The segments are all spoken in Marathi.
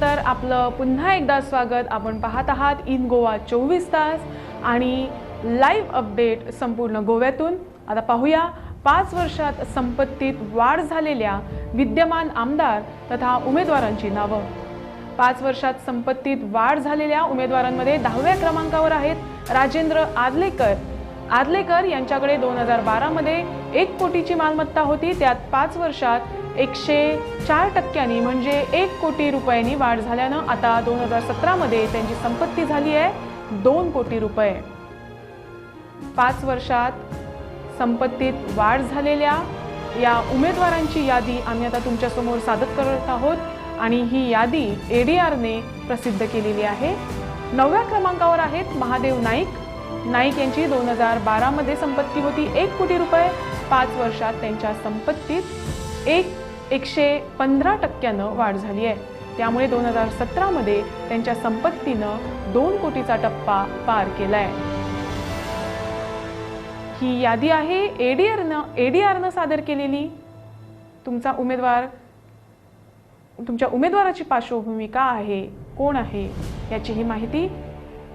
विश्रांतीनंतर आपलं पुन्हा एकदा स्वागत। आपण पाहत आहात इन गोवा 24 तास आणि लाईव्ह अपडेट संपूर्ण गोव्यातून। आता पाहूया 5 वर्षात संपत्तीत वाढ झालेल्या विद्यमान आमदार तथा उमेदवारांची नावं। 5 वर्षात संपत्तीत वाढ झालेल्या उमेदवारांमध्ये 10व्या क्रमांकावर आहेत राजेंद्र आदलेकर। आदलेकर यांच्याकडे 2012 मध्ये 1 कोटीची मालमत्ता होती। त्यात 5 वर्षात 104% म्हणजे 1 कोटी रुपयांनी वाढ झाल्यानं आता 2017 मध्ये त्यांची संपत्ती झाली आहे 2 कोटी रुपये। 5 वर्षात संपत्तीत वाढ झालेल्या या उमेदवारांची यादी आम्ही आता तुमच्या समोर सादर करत आहोत आणि ही यादी एडीआरने प्रसिद्ध केलेली आहे। 9व्या क्रमांकावर आहेत महादेव नाईक। नाईक यांची 2012 मध्ये संपत्ती होती 1 कोटी रुपये। 5 वर्षात त्यांच्या संपत्तीत 115% वाढ झाली आहे। त्यामुळे 2017 मध्ये त्यांच्या संपत्तीनं 2 कोटीचा टप्पा पार केलाय। ही यादी आहे एडीआरनं सादर केलेली। तुमच्या उमेदवाराची पार्श्वभूमी का आहे, कोण आहे याची ही माहिती।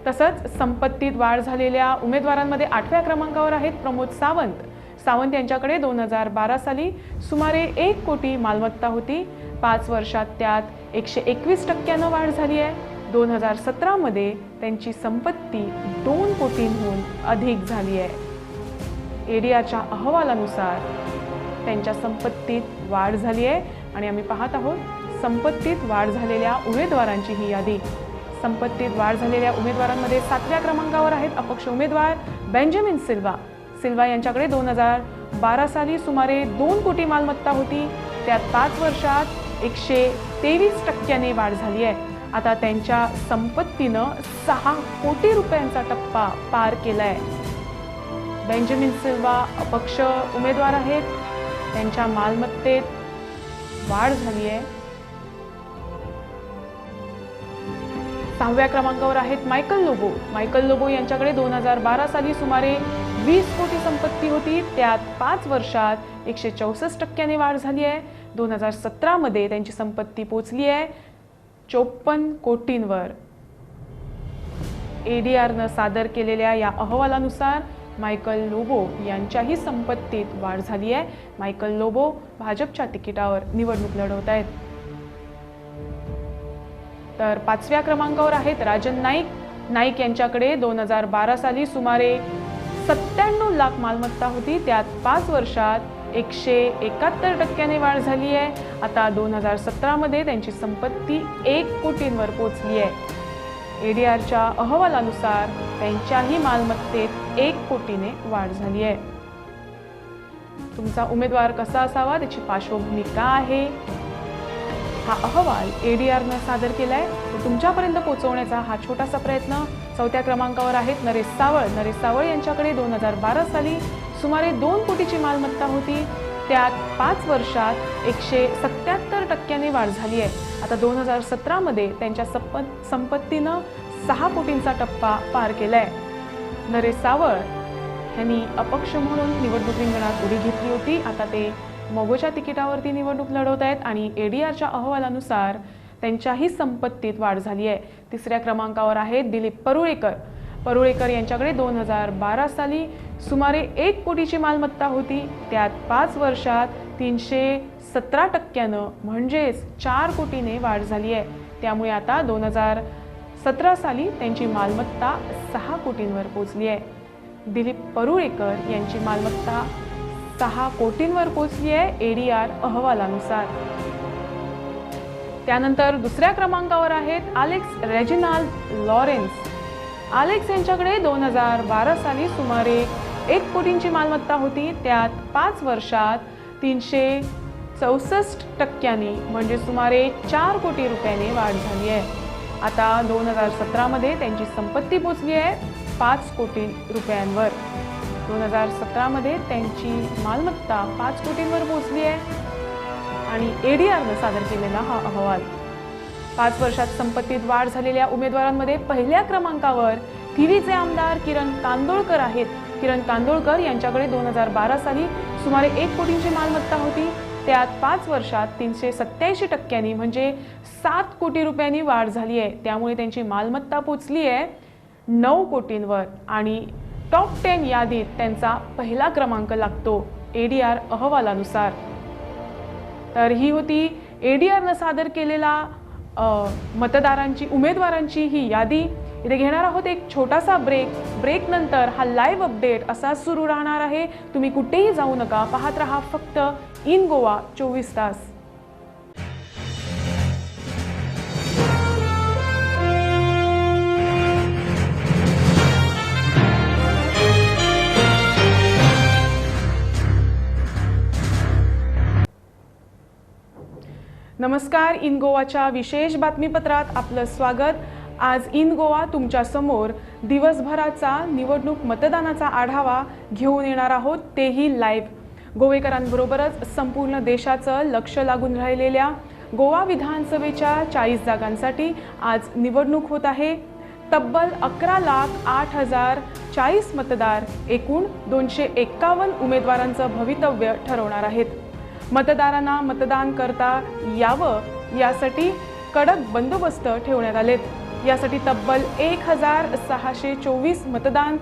तसंच संपत्तीत वाढ झालेल्या उमेदवारांमध्ये 8व्या क्रमांकावर आहेत प्रमोद सावंत। सावंत यांच्याकडे 2012 साली सुमारे 1 कोटी मालमत्ता होती। 5 वर्षात त्यात 121% वाढ झाली आहे। 2017 मध्ये त्यांची संपत्ती 2 कोटींहून अधिक झाली आहे। एडीआरच्या अहवालानुसार त्यांच्या संपत्तीत वाढ झाली आहे आणि आम्ही पाहत आहोत संपत्तीत वाढ झालेल्या उमेदवारांची ही यादी। संपत्तीत वाढ झालेल्या उमेदवारांमध्ये 7व्या क्रमांकावर आहेत अपक्ष उमेदवार बेंजामिन सिल्वा। सिल्वा यांच्याकडे 2012 साली सुमारे 2 कोटी मालमत्ता होती। त्यात 5 वर्षात 123% वाढ झाली आहे। आता त्यांच्या संपत्तीनं 6 कोटी रुपयांचा टप्पा पार केलाय। बेंजामिन सिल्वा अपक्ष उमेदवार आहेत। त्यांच्या मालमत्तेत वाढ झाली आहे। 6व्या क्रमांकावर आहेत मायकल लोबो। मायकल लोबो यांच्याकडे 2012 साली सुमारे 20 कोटी संपत्ती होती। त्यात 5 वर्षात 164% वाढ झाली आहे। 2017 मध्ये त्यांची संपत्ती पोहोचली आहे 54 कोटींवर। एडीआरनं सादर केलेल्या या अहवालानुसार मायकल लोबो यांच्याही संपत्तीत वाढ झाली आहे। मायकल लोबो भाजपच्या तिकिटावर निवडणूक लढवत आहेत। तर 5व्या क्रमांकावर आहेत राजन नाईक। नाईक यांच्याकडे 2012 साली सुमारे 97 लाख मालमत्ता होती। त्यात 5 वर्षात 171% वाढ झाली आहे। आता 2017 मध्ये त्यांची संपत्ती 1 कोटींवर पोहोचली आहे। एडीआरच्या अहवालानुसार त्यांच्याही मालमत्तेत 1 कोटीने वाढ झाली आहे। तुमचा उमेदवार कसा असावा, त्याची पार्श्वभूमी का आहे, हा अहवाल एडीआरनं सादर केलाय। तुमच्यापर्यंत पोहोचवण्याचा हा छोटासा प्रयत्न। 4थ्या क्रमांकावर आहेत नरेश सावळ। नरेश सावळ यांच्याकडे 2012 साली सुमारे 2 कोटीची मालमत्ता होती। त्यात 5 वर्षात 177% वाढ झाली आहे। आता 2017 मध्ये त्यांच्या संपत्तीनं 6 कोटींचा टप्पा पार केलाय। नरेश सावळ यांनी अपक्ष म्हणून निवडणूक रिंगणात उडी घेतली होती। आता ते मगोच्या तिकिटावरती निवडणूक लढवत आहेत आणि एडीआरच्या अहवालानुसार त्यांच्याही संपत्तीत वाढ झाली आहे। 3ऱ्या क्रमांकावर आहेत दिलीप परुळेकर। परुळेकर यांच्याकडे 2012 साली सुमारे 1 कोटीची मालमत्ता होती। त्यात 5 वर्षात 317% म्हणजेच 4 कोटीने वाढ झाली आहे। त्यामुळे आता 2017 साली त्यांची मालमत्ता 6 कोटींवर पोहोचली आहे। दिलीप परुळेकर यांची मालमत्ता 6 कोटींवर पोहोचली आहे एडीआर अहवालानुसार। त्यानंतर 2ऱ्या क्रमांकावर आहेत अलेक्स रेजिनाल्ड लॉरेन्स। अलेक्स यांच्याकडे 2012 साली सुमारे 1 कोटींची मालमत्ता होती। त्यात 5 वर्षात 364% म्हणजे सुमारे 4 कोटी रुपयांनी वाढ झाली आहे। आता 2017 मध्ये त्यांची संपत्ती पोहोचली आहे 5 कोटी रुपयांवर। 2017 मध्ये त्यांची मालमत्ता 5 कोटींवर पोहोचली आहे आणि एडीआरनं सादर केलेला हा अहवाल। 5 वर्षात संपत्तीत वाढ झालेल्या उमेदवारांमध्ये 1ल्या क्रमांकावर थिवीचे आमदार किरण कांदोळकर आहेत। किरण कांदोळकर यांच्याकडे 2012 साली सुमारे 1 कोटींची मालमत्ता होती। त्यात 5 वर्षात 387% म्हणजे 7 कोटी रुपयांनी वाढ झाली आहे। त्यामुळे त्यांची मालमत्ता पोचली आहे 9 कोटींवर आणि टॉप 10 यादीत त्यांचा पहिला क्रमांक लागतो ADR अहवालानुसार। तर ही होती ADRनं सादर केलेला उमेदवारांची ही यादी। इथे घेणार आहोत एक छोटासा ब्रेक नंतर हा लाईव्ह अपडेट असा सुरू राहणार आहे। तुम्ही कुठेही जाऊ नका, पाहत रहा फक्त इन गोवा 24 तास। नमस्कार, इन गोवाच्या विशेष बातमीपत्रात आपलं स्वागत। आज इन गोवा तुमच्या समोर दिवसभराचा निवडणूक मतदानाचा आढावा घेऊन येणार आहोत, तेही लाईव्ह। गोवेकरांबरोबरच संपूर्ण देशाचं लक्ष लागून राहिलेल्या गोवा विधानसभेच्या 40 जागांसाठी आज निवडणूक होत आहे। तब्बल 11,08,040 मतदार एकूण 251 उमेदवारांचं भवितव्य ठरवणार आहेत। मतदारांना मतदान करता यावं यासाठी कडक बंदोबस्त ठेवण्यात आलेत। यासाठी तब्बल 1,624 मतदान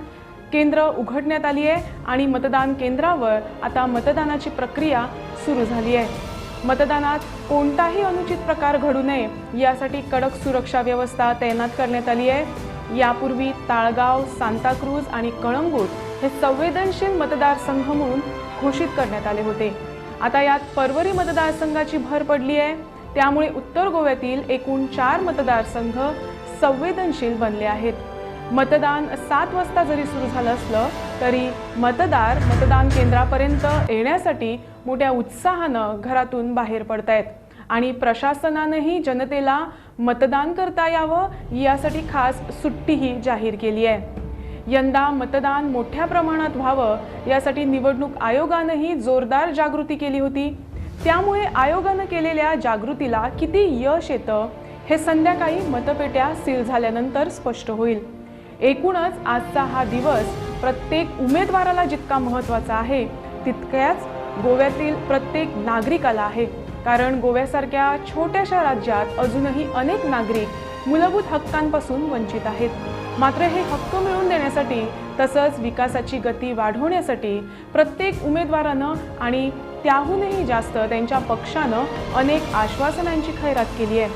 केंद्र उघडण्यात आली आहे आणि मतदान केंद्रावर आता मतदानाची प्रक्रिया सुरू झाली आहे। मतदानात कोणताही अनुचित प्रकार घडू नये यासाठी कडक सुरक्षा व्यवस्था तैनात करण्यात आली आहे। यापूर्वी ताळगाव, सांताक्रूज आणि कळंगूट हे संवेदनशील मतदारसंघ म्हणून घोषित करण्यात आले होते। आता यात परवरी मतदारसंघाची भर पडली आहे, त्यामुळे उत्तर गोव्यातील एकूण 4 मतदारसंघ संवेदनशील बनले आहेत। मतदान 7 वाजता जरी सुरू झालं असलं तरी मतदार मतदान केंद्रापर्यंत येण्यासाठी मोठ्या उत्साहानं घरातून बाहेर पडतायत आणि प्रशासनानंही जनतेला मतदान करता यावं यासाठी खास सुट्टीही जाहीर केली आहे। यंदा मतदान मोठ्या प्रमाणात व्हावं यासाठी निवडणूक आयोगानंही जोरदार जागृती केली होती। त्यामुळे आयोगानं केलेल्या जागृतीला किती यश येतं हे संध्याकाळी मतपेट्या सील झाल्यानंतर स्पष्ट होईल। एकूणच आजचा हा दिवस प्रत्येक उमेदवाराला जितका महत्त्वाचा आहे तितक्याच गोव्यातील प्रत्येक नागरिकाला आहे, कारण गोव्यासारख्या छोट्याशा राज्यात अजूनही अनेक नागरिक मूलभूत हक्कांपासून वंचित आहेत। मात्र हे हक्क मिळवून देण्यासाठी तसंच विकासाची गती वाढवण्यासाठी प्रत्येक उमेदवारानं आणि त्याहूनही जास्त त्यांच्या पक्षानं अनेक आश्वासनांची खैरात केली आहे।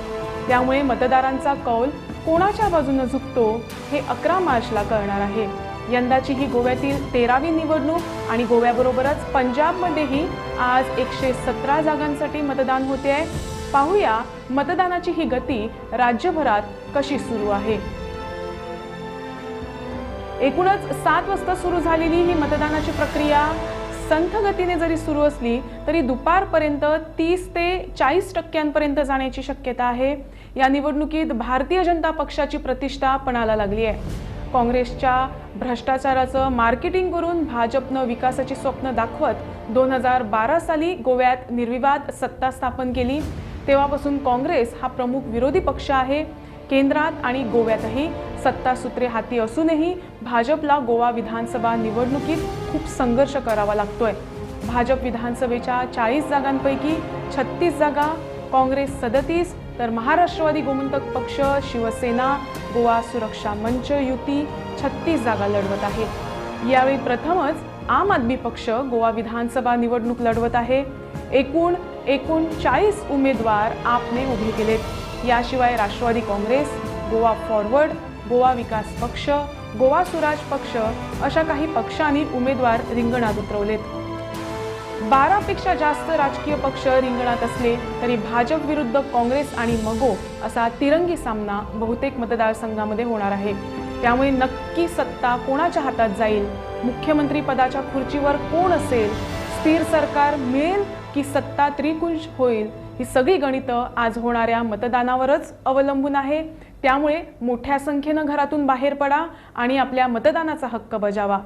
त्यामुळे मतदारांचा कौल कोणाच्या बाजूने झुकतो हे 11 मार्चला कळणार आहे। यंदाची ही गोव्यातील 13वी निवडणूक आणि गोव्याबरोबरच पंजाबमध्येही आज 117 जागांसाठी मतदान होते आहे। पाहूया मतदानाची ही गती राज्यभरात कशी सुरू आहे। एकूणच 7 वाजता सुरू झालेली ही मतदानाची प्रक्रिया संथ गतीने जरी सुरू असली तरी दुपारपर्यंत 30 ते 40% जाण्याची शक्यता आहे। या निवडणुकीत भारतीय जनता पक्षाची प्रतिष्ठा पणाला लागली आहे। काँग्रेसच्या भ्रष्टाचाराचं मार्केटिंग करून भाजपनं विकासाची स्वप्न दाखवत 2012 साली गोव्यात निर्विवाद सत्ता स्थापन केली। तेव्हापासून काँग्रेस हा प्रमुख विरोधी पक्ष आहे। केंद्रात आणि गोव्यातही सत्तासूत्रे हाती असूनही भाजपला गोवा विधानसभा निवडणुकीत खूप संघर्ष करावा लागतोय। भाजप विधानसभेच्या 40 जागांपैकी 36 जागा, काँग्रेस 37 तर महाराष्ट्रवादी गोमंतक पक्ष, शिवसेना, गोवा सुरक्षा मंच युती 36 जागा लढवत आहे। यावेळी प्रथमच आम आदमी पक्ष गोवा विधानसभा निवडणूक लढवत आहे। एकूण 39 उमेदवार आपने उभे केलेत। याशिवाय राष्ट्रवादी काँग्रेस, गोवा फॉरवर्ड, गोवा विकास पक्ष, गोवा स्वराज पक्ष अशा काही पक्षांनी उमेदवार रिंगणात उतरवलेत। 12 पेक्षा जास्त राजकीय पक्ष रिंगणात असले तरी भाजप विरुद्ध काँग्रेस आणि मगो असा तिरंगी सामना बहुतेक मतदारसंघामध्ये होणार आहे। त्यामुळे नक्की सत्ता कोणाच्या हातात जाईल, मुख्यमंत्री पदाच्या खुर्चीवर कोण असेल, स्थिर सरकार मिळेल की सत्ता त्रिकुंज होईल, ही सगळी गणितं आज होणाऱ्या मतदानावरच अवलंबून आहे। त्यामुळे मोठ्या संख्येनं घरातून बाहेर पडा आणि आपल्या मतदानाचा हक्क बजावा।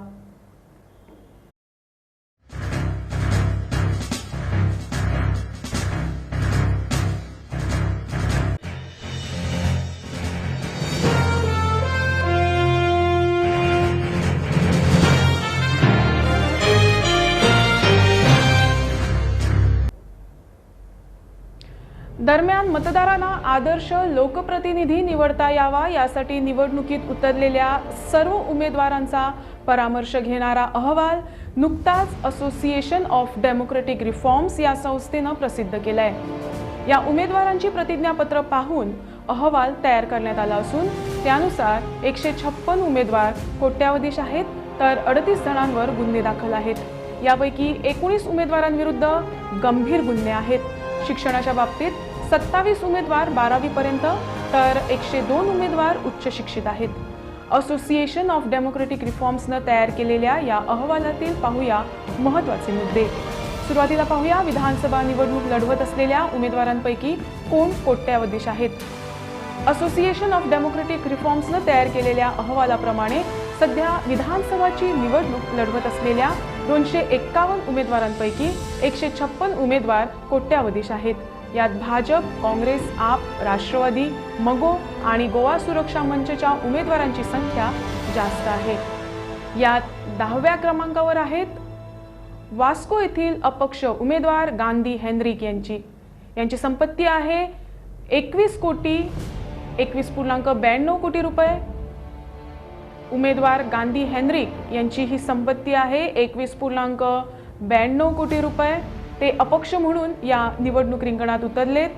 दरम्यान मतदारांना आदर्श लोकप्रतिनिधी निवडता यावा यासाठी निवडणुकीत उतरलेल्या सर्व उमेदवारांचा परामर्श घेणारा अहवाल नुकताच असोसिएशन ऑफ डेमोक्रेटिक रिफॉर्म्स या संस्थेनं प्रसिद्ध केलाय। या उमेदवारांची प्रतिज्ञापत्र पाहून अहवाल तयार करण्यात आला असून त्यानुसार 156 उमेदवार कोट्याधीश आहेत, तर 38 जणांवर गुन्हे दाखल आहेत। यापैकी 19 उमेदवारांविरुद्ध गंभीर गुन्हे आहेत। शिक्षणाच्या बाबतीत 27 उमेदवार 12वी पर्यंत, तर 102 उमेदवार उच्च शिक्षित आहेत। असोसिएशन ऑफ डेमोक्रेटिक रिफॉर्म्सनं तयार केलेल्या या अहवालातील पाहूया महत्त्वाचे मुद्दे। सुरुवातीला पाहूया विधानसभा निवडणूक लढवत असलेल्या उमेदवारांपैकी कोण कोट्याधीश आहेत। असोसिएशन ऑफ डेमोक्रेटिक रिफॉर्म्सनं तयार केलेल्या अहवालाप्रमाणे सध्या विधानसभाची निवडणूक लढवत असलेल्या 251 उमेदवारांपैकी 156 उमेदवार कोट्याधीश आहेत। यात भाजप, काँग्रेस, आप, राष्ट्रवादी, मगो आणि गोवा सुरक्षा मंचच्या उमेदवारांची संख्या जास्त आहे। यात 10व्या क्रमांकावर आहेत वास्को येथील अपक्ष उमेदवार गांधी हेनरिक यांची संपत्ती आहे 21.92 कोटी रुपये। उमेदवार गांधी हेनरिक यांची ही संपत्ती आहे 21.92 कोटी रुपये। ते अपक्ष म्हणून या निवडणूक रिंगणात उतरलेत।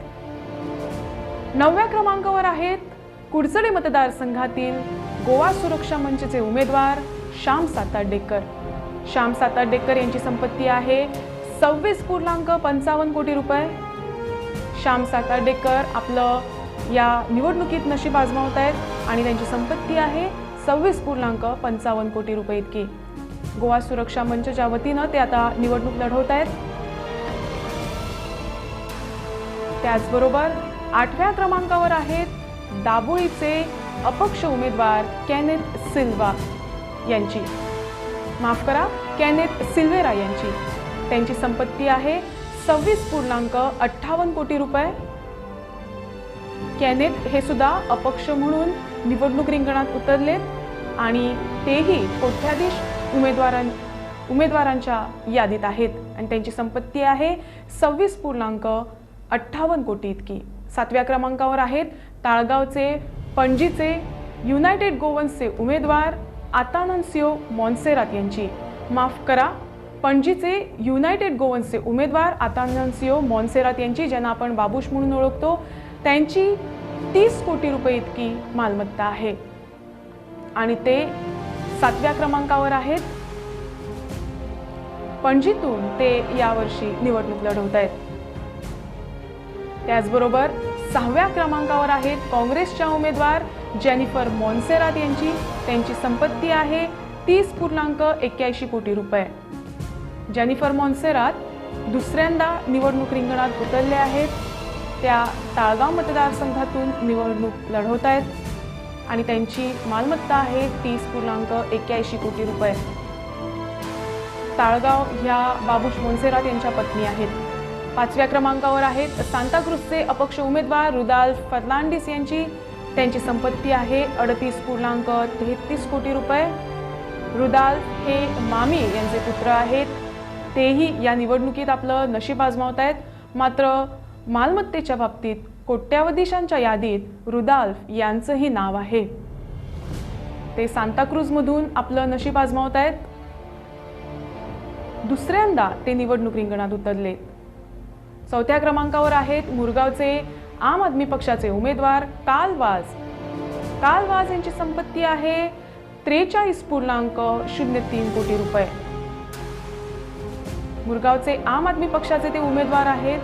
9व्या क्रमांकावर आहेत कुडचडे मतदारसंघातील गोवा सुरक्षा मंचचे उमेदवार श्याम साताडेकर। श्याम साताडेकर यांची संपत्ती आहे 26.55 कोटी रुपये। श्याम साताडेकर आपलं या निवडणुकीत नशीब आजमावत आहेत आणि त्यांची संपत्ती आहे 26.55 कोटी रुपये इतकी। गोवा सुरक्षा मंचच्या वतीनं ते आता निवडणूक लढवत आहेत। त्याचबरोबर 8व्या क्रमांकावर आहेत दाबोळीचे अपक्ष उमेदवार केनेथ सिल्वेरा यांची। त्यांची संपत्ती आहे 26.58 कोटी रुपये। केनेथ हे सुद्धा अपक्ष म्हणून निवडणूक रिंगणात उतरलेत आणि तेही कोट्याधीश उमेदवारांच्या यादीत आहेत आणि त्यांची संपत्ती आहे 26.58 कोटी इतकी। 7व्या क्रमांकावर आहेत ताळगावचे पणजीचे युनायटेड गोवन्सचे उमेदवार आतानासियो मॉन्सेरात यांची। पणजीचे युनायटेड गोवन्सचे उमेदवार आतानासियो मॉन्सेरात यांची, ज्यांना आपण बाबूश म्हणून ओळखतो, त्यांची 30 कोटी रुपये इतकी मालमत्ता आहे आणि ते 7व्या क्रमांकावर आहेत। पणजीतून ते यावर्षी निवडणूक लढवत आहेत। त्याचबरोबर 6व्या क्रमांकावर आहेत काँग्रेसच्या उमेदवार जेनिफर मॉन्सेरात यांची। त्यांची संपत्ती आहे 30.81 कोटी रुपये। जेनिफर मॉन्सेरात दुसऱ्यांदा निवडणूक रिंगणात उतरले आहेत। त्या ताळगाव मतदारसंघातून निवडणूक लढवत आहेत आणि त्यांची मालमत्ता आहे 30.81 कोटी रुपये। ताळगाव ह्या बाबूश मोन्सेरात यांच्या पत्नी आहेत। 5व्या क्रमांकावर आहेत सांताक्रूजचे अपक्ष उमेदवार रुदाल्फ फर्नांडिस यांची। त्यांची संपत्ती आहे 38.33 कोटी रुपये। रुदाल्फ हे मामी यांचे पुत्र आहेत। तेही या निवडणुकीत आपलं नशीब आजमावत आहेत। मात्र मालमत्तेच्या बाबतीत कोट्याधीशांच्या यादीत रुदाल्फ यांचंही नाव आहे। ते सांताक्रूजमधून आपलं नशीब आजमावत आहेत। दुसऱ्यांदा ते निवडणूक रिंगणात उतरले। 4थ्या क्रमांकावर आहेत मुरगावचे आम आदमी पक्षाचे उमेदवार काल वाज यांची संपत्ती आहे 43.03 कोटी रुपये। मुरगावचे आम आदमी पक्षाचे ते उमेदवार आहेत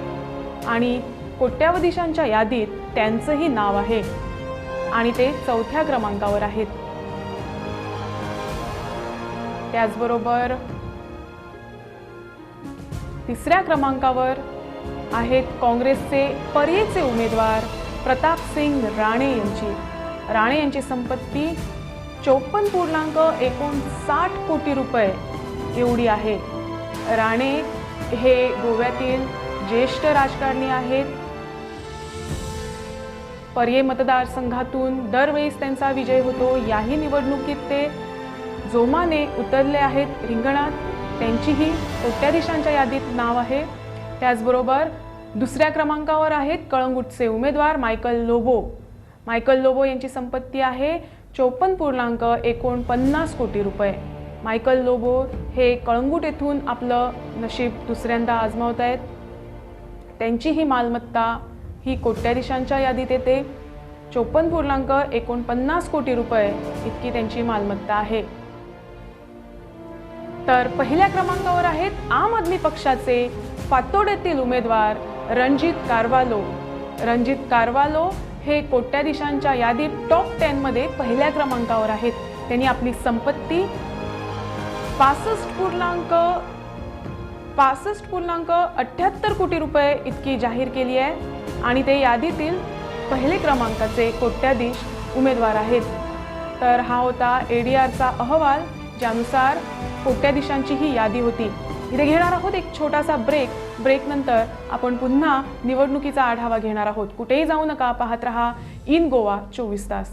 आणि कोट्याधीशांच्या यादीत त्यांचंही नाव आहे आणि ते 4थ्या क्रमांकावर आहेत। त्याचबरोबर 3ऱ्या क्रमांकावर आहेत काँग्रेसचे पर्येचे उमेदवार प्रताप सिंग राणे यांची संपत्ती 54.59 कोटी रुपये एवढी आहे। राणे हे गोव्यातील ज्येष्ठ राजकारणी आहेत। पर्ये मतदारसंघातून दरवेळेस त्यांचा विजय होतो। याही निवडणुकीत ते जोमाने उतरले आहेत रिंगणात। त्यांचीही कोट्याधीशांच्या यादीत नाव आहे। त्याचबरोबर दुसऱ्या क्रमांकावर आहेत कळंगूटचे उमेदवार मायकल लोबो यांची संपत्ती आहे 54.49 कोटी रुपये। मायकल लोबो हे कळंगूट येथून आपलं नशीब दुसऱ्यांदा आजमावत आहेत। त्यांची ही मालमत्ता ही कोट्याधीशांच्या यादीत येते। 54.49 कोटी रुपये इतकी त्यांची मालमत्ता आहे। तर पहिल्या क्रमांकावर आहेत आम आदमी पक्षाचे पातोड्यातील उमेदवार रणजित कारवालो हे कोट्याधीशांच्या यादीत टॉप 10 मध्ये पहिल्या क्रमांकावर आहेत। त्यांनी आपली संपत्ती 65.78 कोटी रुपये इतकी जाहीर केली आहे आणि ते यादीतील पहिले क्रमांकाचे कोट्याधीश उमेदवार आहेत। तर हा होता ADRचा अहवाल ज्यानुसार कोट्याधीशांची ही यादी होती। इथे घेणार आहोत एक छोटासा ब्रेक नंतर आपण पुन्हा निवडणुकीचा आढावा घेणार आहोत। कुठेही जाऊ नका, पाहत रहा इन गोवा 24 तास।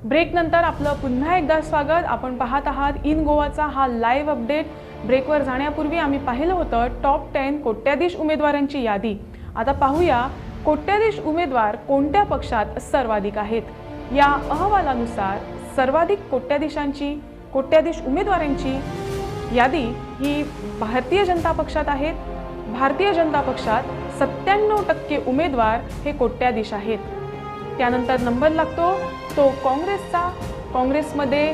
ब्रेक नंतर आपलं पुन्हा एकदा स्वागत। आपण पाहत आहात इन गोवाचा हा लाईव्ह अपडेट। ब्रेकवर जाण्यापूर्वी आम्ही पाहिलं होतं टॉप 10 कोट्याधीश उमेदवारांची यादी। आता पाहूया कोट्याधीश उमेदवार कोणत्या पक्षात सर्वाधिक आहेत। या अहवालानुसार सर्वाधिक कोट्याधीश उमेदवारांची यादी ही भारतीय जनता पक्षात आहेत। भारतीय जनता पक्षात 97% उमेदवार हे कोट्याधीश आहेत। त्यानंतर नंबर लागतो तो काँग्रेसमध्ये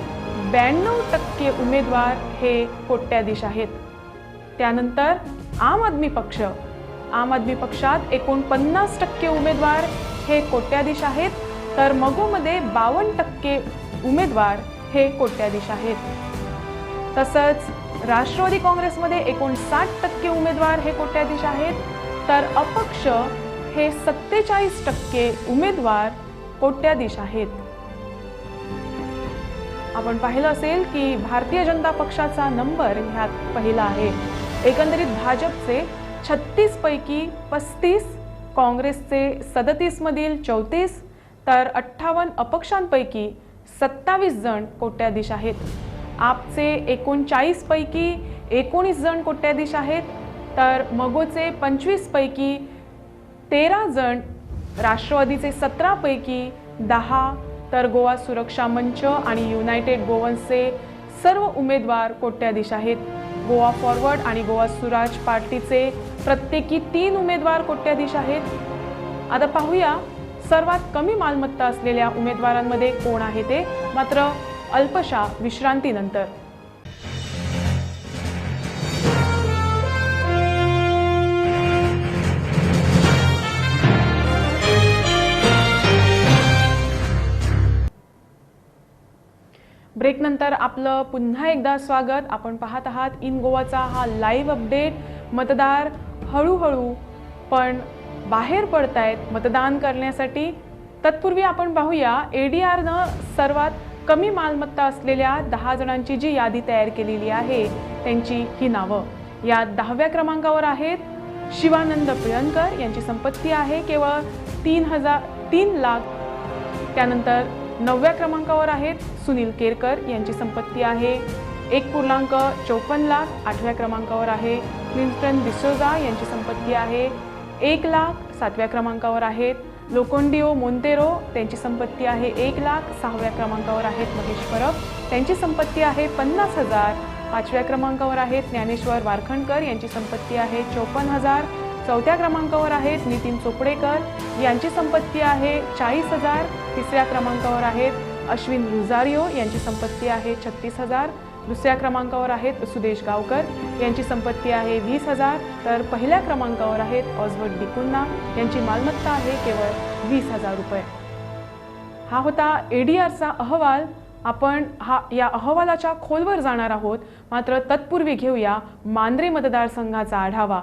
92% उमेदवार हे कोट्याधीश आहेत। त्यानंतर आम आदमी पक्षात 49% उमेदवार हे कोट्याधीश आहेत। तर मगोमध्ये 52% उमेदवार हे कोट्याधीश आहेत। तसंच राष्ट्रवादी काँग्रेसमध्ये 59% उमेदवार हे कोट्याधीश आहेत। तर अपक्ष हे 47% उमेदवार कोट्याधीश आहेत। आपण पाहिलं असेल की भारतीय जनता पक्षाचा नंबर ह्यात पहिला आहे। एकंदरीत भाजपचे 36 पैकी 35, काँग्रेसचे 37 मधील 34, तर 58 अपक्षांपैकी 27 जण कोट्याधीश आहेत। आपचे 39 पैकी 19 जण कोट्याधीश आहेत। तर मगोचे 25 पैकी 13 जण, राष्ट्रवादीचे 17 पैकी 10, तर गोवा सुरक्षा मंच आणि युनायटेड गोवन्सचे सर्व उमेदवार कोट्याधीश आहेत। गोवा फॉरवर्ड आणि गोवा स्वराज पार्टीचे प्रत्येकी 3 उमेदवार कोट्याधीश आहेत। आता पाहूया सर्वात कमी मालमत्ता असलेल्या उमेदवारांमध्ये कोण आहे ते, मात्र अल्पशा विश्रांतीनंतर। ब्रेक नंतर आपलं पुन्हा एकदा स्वागत। आपण पाहत आहात इन गोवाचा हा लाईव्ह अपडेट। मतदार हळूहळू पण बाहेर पडतायत मतदान करण्यासाठी। तत्पूर्वी आपण पाहूया ADRनं सर्वात कमी मालमत्ता असलेल्या 10 जणांची जी यादी तयार केलेली आहे त्यांची ही नावं। या 10व्या क्रमांकावर आहेत शिवानंद पिळणकर यांची संपत्ती आहे केवळ 3 लाख। त्यानंतर 9व्या क्रमांकावर आहेत सुनील केरकर यांची संपत्ती आहे 1.54 लाख। 8व्या क्रमांकावर आहे क्लिंटन डिसोजा यांची संपत्ती आहे 1 लाख। 7व्या क्रमांकावर आहेत लोकोंडिओ मोंतेरो त्यांची संपत्ती आहे 1 लाख। 6व्या क्रमांकावर आहेत महेश परब त्यांची संपत्ती आहे 50,000। 5व्या क्रमांकावर आहेत ज्ञानेश्वर वारखंडकर यांची संपत्ती आहे 54,000। 4थ्या क्रमांकावर आहेत नितीन चोपडेकर यांची संपत्ती आहे 40,000। 3ऱ्या क्रमांकावर आहेत अश्विन रुजारियो यांची संपत्ती आहे 36,000। 2ऱ्या क्रमांकावर आहेत सुदेश गावकर यांची संपत्ती आहे 20,000। तर पहिल्या क्रमांकावर आहेत ऑझवर्ड डिकुन्ना यांची मालमत्ता आहे केवळ 20,000 रुपये। हा होता ADRचा अहवाल। आपण या अहवालाच्या खोलवर जाणार आहोत, मात्र तत्पूर्वी घेऊया मांद्रे मतदारसंघाचा आढावा।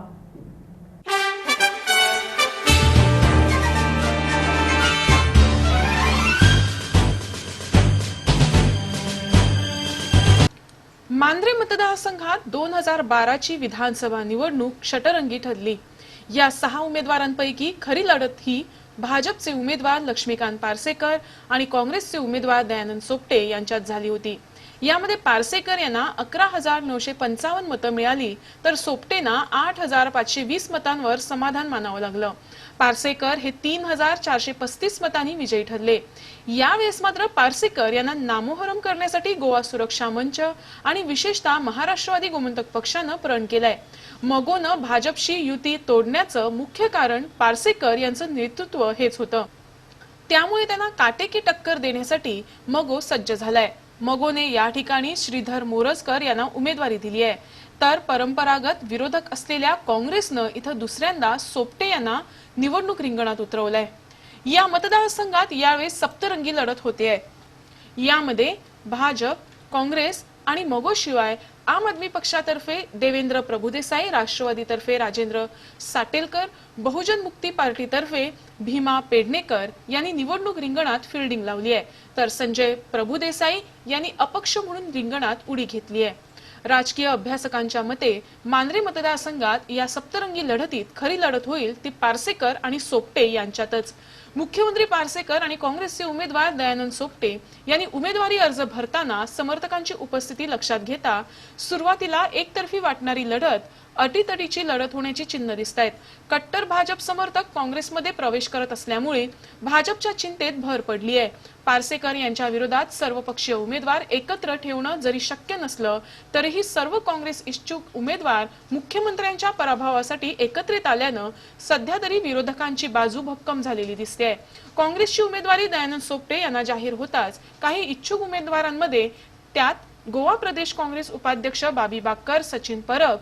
मांद्रे मतदारसंघात 2012ची विधानसभा निवडणूक षटरंगी ठरली। या 6 उमेदवारांपैकी खरी लढत ही भाजपचे उमेदवार लक्ष्मीकांत पार्सेकर आणि काँग्रेसचे उमेदवार दयानंद सोपटे यांच्यात झाली होती। यामध्ये पार्सेकर यांना 11,955 मतं मिळाली तर सोपटेंना 8,520 मतांवर समाधान मानावं लागलं। पार्सेकर हे 3,435 मतांनी विजयी ठरले। यावेळेस मात्र पार्सेकर यांना नामोहरम करण्यासाठी गोवा सुरक्षा मंच आणि विशेषतः महाराष्ट्रवादी गोमंतक पक्षानं प्रण केलंय। मगोनं भाजपशी युती तोडण्याचं मुख्य कारण पार्सेकर यांचं नेतृत्व हेच होतं। त्यामुळे त्यांना काटेकी टक्कर देण्यासाठी मगो सज्ज झालाय। मगोने या ठिकाणी श्रीधर मोरजकर यांना उमेदवारी दिली आहे, तर परंपरागत विरोधक असलेल्या काँग्रेसनं इथं दुसऱ्यांदा सोपटे यांना निवडणूक रिंगणात उतरवलंय। या मतदारसंघात यावेळी सप्तरंगी लढत होते। यामध्ये भाजप, काँग्रेस आणि मगोशिवाय आम आदमी पक्षातर्फे देवेंद्र प्रभुदेसाई, राष्ट्रवादीतर्फे राजेंद्र साटेलकर, बहुजन मुक्ती पार्टीतर्फे भीमा पेडणेकर यांनी निवडणूक रिंगणात फिल्डिंग लावली आहे, तर संजय प्रभुदेसाई यांनी अपक्ष म्हणून रिंगणात उडी घेतली आहे। राजकीय अभ्यासकांच्या मते मांद्रे मतदारसंघात या सप्तरंगी लढतीत खरी लढत होईल ती पार्सेकर आणि सोपटे यांच्यातच। मुख्यमंत्री पार्सेकर आणि काँग्रेसचे उमेदवार दयानंद सोपटे यांनी उमेदवारी अर्ज भरताना समर्थकांची उपस्थिती लक्षात घेता सुरुवातीला एकतर्फी वाटणारी लढत अटीतटीची लढत होण्याची चिन्ह दिसतायत। कट्टर भाजप समर्थक काँग्रेसमध्ये प्रवेश करत असल्यामुळे भाजपच्या चिंतेत भर पडली आहे। पार्सेकर यांच्या विरोधात सर्वपक्षीय उमेदवार एकत्र ठेवणं जरी शक्य नसलं तरीही सर्व काँग्रेस इच्छुक उमेदवार मुख्यमंत्र्यांच्या पराभवासाठी एकत्रित आल्यानं सध्या तरी विरोधकांची बाजू भक्कम झालेली दिसते। काँग्रेसची उमेदवारी दयानंद सोपटे यांना जाहीर होताच काही इच्छुक उमेदवारांमध्ये त्यात गोवा प्रदेश काँग्रेस उपाध्यक्ष बाबी बाक्कर, सचिन परब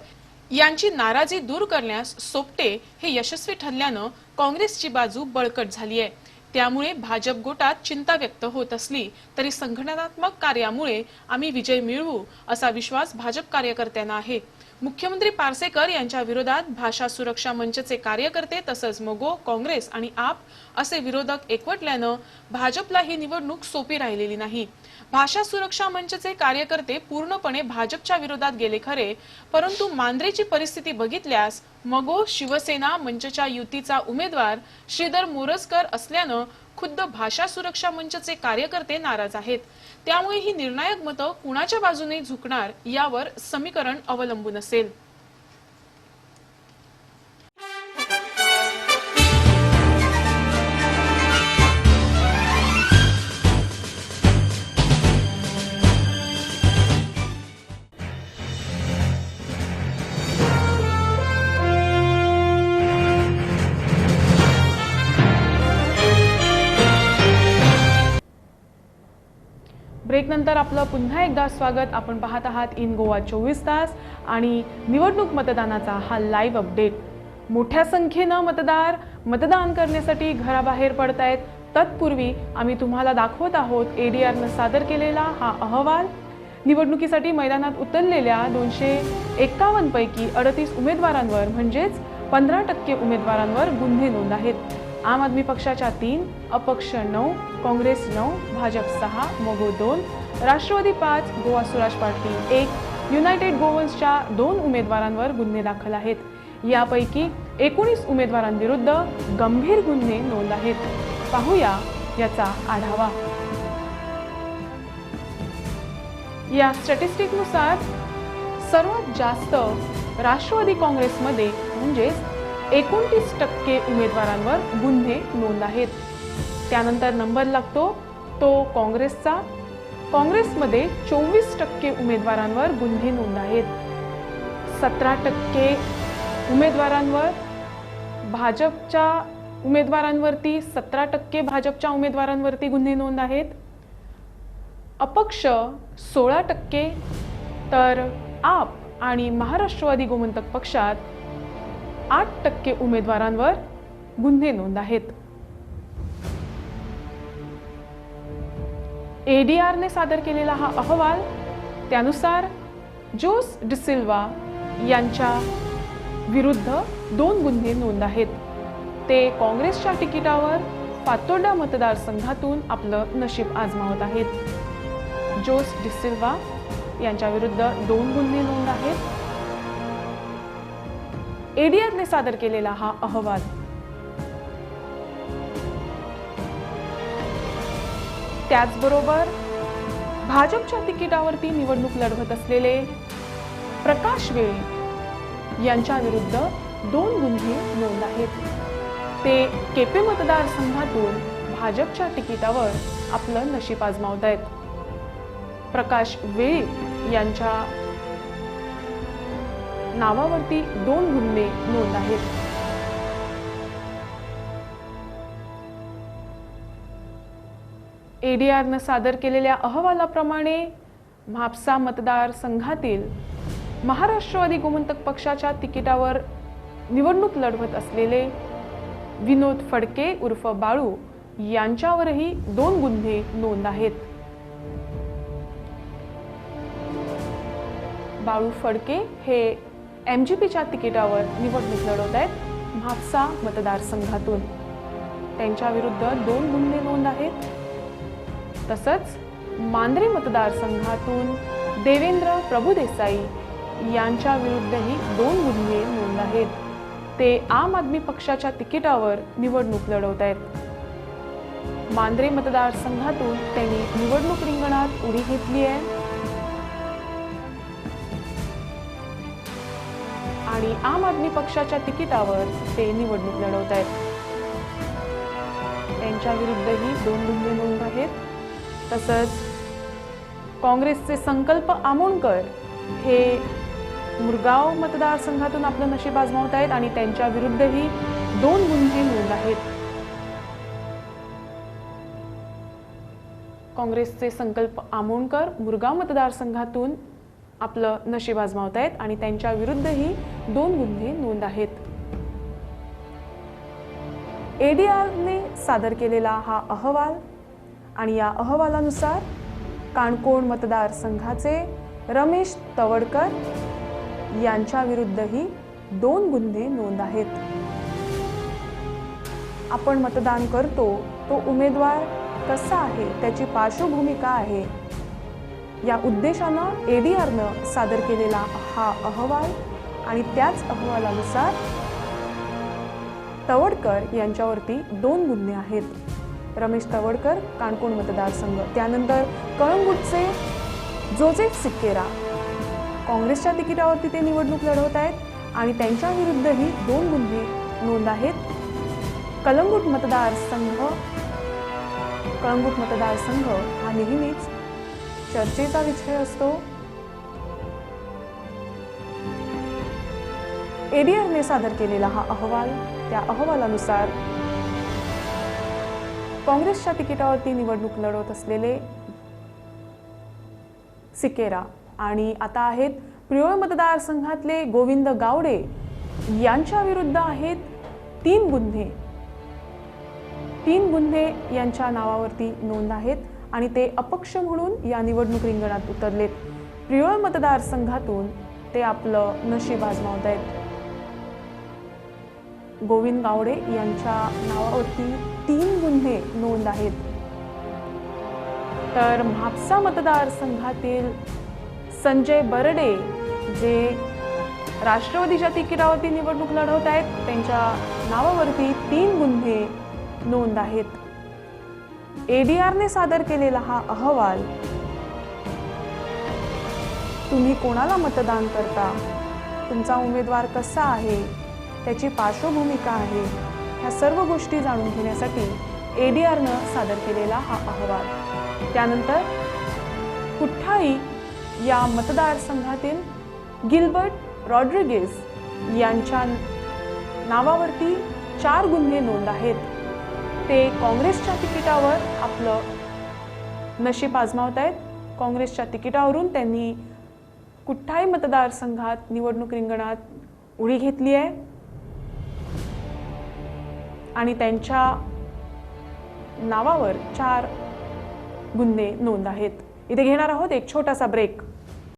यांची नाराजी दूर करण्यास सोपटे हे यशस्वी ठरल्यानं काँग्रेसची बाजू बळकट झाली आहे। त्यामुळे भाजप गोटात चिंता व्यक्त होत असली तरी संघटनात्मक कार्यामुळे आम्ही विजय मिळवू असा विश्वास भाजप कार्यकर्त्यांना आहे। मुख्यमंत्री पार्सेकर यांच्या विरोधात भाषा सुरक्षा मंचचे कार्यकर्ते तसंच मगो, काँग्रेस आणि आप असे विरोधक एकवटल्यानं भाजपला ही निवडणूक सोपी राहिलेली नाही। भाषा सुरक्षा मंचचे कार्यकर्ते पूर्णपणे भाजपच्या विरोधात गेले खरे, परंतु मांद्रेची परिस्थिती बघितल्यास मगो शिवसेना मंचच्या युतीचा उमेदवार श्रीधर मोरजकर असल्यानं खुद्द भाषा सुरक्षा मंचचे कार्यकर्ते नाराज आहेत। त्यामुळे ही निर्णायक मतं कुणाच्या बाजूने झुकणार यावर समीकरण अवलंबून असेल। ब्रेक नंतर आपलं पुन्हा एकदा स्वागत। आपण पाहत आहात इन गोवा 24 तास आणि निवडणूक मतदानाचा हा लाईव्ह अपडेट। मोठ्या संख्येनं मतदार मतदान करण्यासाठी घराबाहेर पडतायत। तत्पूर्वी आम्ही तुम्हाला दाखवत आहोत एडीआरनं सादर केलेला हा अहवाल। निवडणुकीसाठी मैदानात उतरलेल्या 251 पैकी 38 उमेदवारांवर म्हणजेच 15% उमेदवारांवर गुन्हे नोंद आहेत। आम आदमी पक्षाच्या 3, अपक्ष 9, काँग्रेस 9, भाजप 6, मगो 2, राष्ट्रवादी 5, गोवा स्वराज पार्टी 1, युनायटेड गोवन्सच्या 2 उमेदवारांवर गुन्हे दाखल आहेत। यापैकी 19 उमेदवारांविरुद्ध गंभीर गुन्हे नोंद आहेत। पाहूया याचा आढावा। या स्टॅटिस्टिकनुसार सर्वात जास्त राष्ट्रवादी काँग्रेसमध्ये म्हणजेच 29% उमेदवारांवर गुन्हे नोंद आहेत। त्यानंतर नंबर लागतो तो काँग्रेसचा। काँग्रेसमध्ये 24% उमेदवारांवर गुन्हे नोंद आहेत। 17% उमेदवारांवर भाजपच्या उमेदवारांवरती 17% भाजपच्या उमेदवारांवरती गुन्हे नोंद आहेत। अपक्ष 16%, तर आप आणि महाराष्ट्रवादी गोमंतक पक्षात 8% उमेदवारांवर गुन्हे नोंद आहेत। एडीआरने सादर केलेला हा अहवाल त्यानुसार जोस डिसिल्वा यांच्या विरुद्ध 2 गुन्हे नोंद आहेत। ते काँग्रेसच्या तिकिटावर फातोर्डा मतदारसंघातून आपलं नशीब आजमावत आहेत। जोस डिसिल्वा यांच्या विरुद्ध 2 गुन्हे नोंद आहेत। एडीआरने सादर केलेला हा अहवाल। त्याचबरोबर भाजपच्या तिकिटावरती निवडणूक लढवत असलेले प्रकाश वेळी यांच्या विरुद्ध 2 गुन्हे नोंद आहेत. ते केपी मतदारसंघातून भाजपच्या तिकिटावर आपलं नशीब आजमावत आहेत. प्रकाश वेळी यांच्या नावावरती 2 गुन्हे नोंद आहेत. ADRनं सादर केलेल्या अहवालाप्रमाणे म्हापसा मतदारसंघातील महाराष्ट्रवादी गोमंतक पक्षाच्या तिकिटावर निवडणूक लढवत असलेले विनोद फडके उर्फ बाळू यांच्यावरही 2 गुन्हे नोंद आहेत. बाळू फडके हे MGPच्या तिकिटावर निवडणूक लढवत आहेत म्हापसा मतदारसंघातून. त्यांच्या विरुद्ध 2 गुन्हे नोंद आहेत. तसंच मांद्रे मतदारसंघातून देवेंद्र प्रभुदेसाई यांच्या विरुद्धही 2 गुन्हे नोंद आहेत. ते आम आदमी पक्षाच्या तिकिटावर निवडणूक लढवत आहेत. मांद्रे मतदारसंघातून त्यांनी निवडणूक रिंगणात उडी घेतली आहे आणि आम आदमी पक्षाच्या तिकिटावर ते निवडणूक लढवत आहेत. त्यांच्या विरुद्धही 2 गुन्हे नोंद आहेत. तसंच काँग्रेसचे संकल्प आमोणकर हे मुरगाव मतदारसंघातून आपलं नशीब आजमावत आहेत आणि त्यांच्या विरुद्धही 2 गुन्हे नोंद आहेत. काँग्रेसचे संकल्प आमोणकर मुरगाव मतदारसंघातून आपलं नशीब आजमावत आहेत आणि त्यांच्या विरुद्धही 2 गुन्हे नोंद आहेत. ADRने सादर केलेला हा अहवाल आणि या अहवालानुसार काणकोण मतदारसंघाचे रमेश तवडकर यांच्या विरुद्धही 2 गुन्हे नोंद आहेत. आपण मतदान करतो तो उमेदवार कसा आहे, त्याची पार्श्वभूमी काय आहे, या उद्देशानं ADRनं सादर केलेला हा अहवाल आणि त्याच अहवालानुसार तवडकर यांच्यावरती 2 गुन्हे आहेत. रमेश तवडकर काणकोण मतदारसंघ, त्यानंतर कळंगूटचे जोसेफ सिक्केरा काँग्रेसच्या तिकिटावरती ते निवडणूक लढवत आहेत आणि त्यांच्या विरुद्धही 2 गुन्हे नोंद आहेत. कळंगूट मतदारसंघ हा नेहमीच चर्चेचा विषय असतो. ADRने सादर केलेला हा अहवाल, त्या अहवालानुसार काँग्रेसच्या तिकिटावरती निवडणूक लढवत असलेले सिकेरा आणि आता आहेत प्रियोळ मतदारसंघातले गोविंद गावडे यांच्या विरुद्ध आहेत 3 गुन्हे. 3 गुन्हे यांच्या नावावरती नोंद आहेत आणि ते अपक्ष म्हणून या निवडणूक रिंगणात उतरलेत. प्रियोळ मतदारसंघातून ते आपलं नशीब आजमावत आहेत. गोविंद गावडे यांच्या नावावरती 3 गुन्हे नोंद आहेत. तर म्हापसा मतदारसंघातील संजय बर्डे जे राष्ट्रवादीच्या तिकिटावरती निवडणूक लढवत आहेत, त्यांच्या नावावरती 3 गुन्हे नोंद आहेत. ADRने सादर केलेला हा अहवाल, तुम्ही कोणाला मतदान करता, तुमचा उमेदवार कसा आहे, त्याची पार्श्वभूमी काय आहे, ह्या सर्व गोष्टी जाणून घेण्यासाठी ADRनं सादर केलेला हा अहवाल. त्यानंतर कुठ्ठाळी या मतदारसंघातील गिल्बर्ट रॉड्रिगेज यांच्या नावावरती 4 गुन्हे नोंद आहेत. ते काँग्रेसच्या तिकिटावर आपलं नशीब आजमावत आहेत. काँग्रेसच्या तिकिटावरून त्यांनी कुठ्ठाळी मतदारसंघात निवडणूक रिंगणात उडी घेतली आहे आणि त्यांच्या नावावर 4 गुन्हे नोंद आहेत. इथे घेणार आहोत एक छोटासा ब्रेक.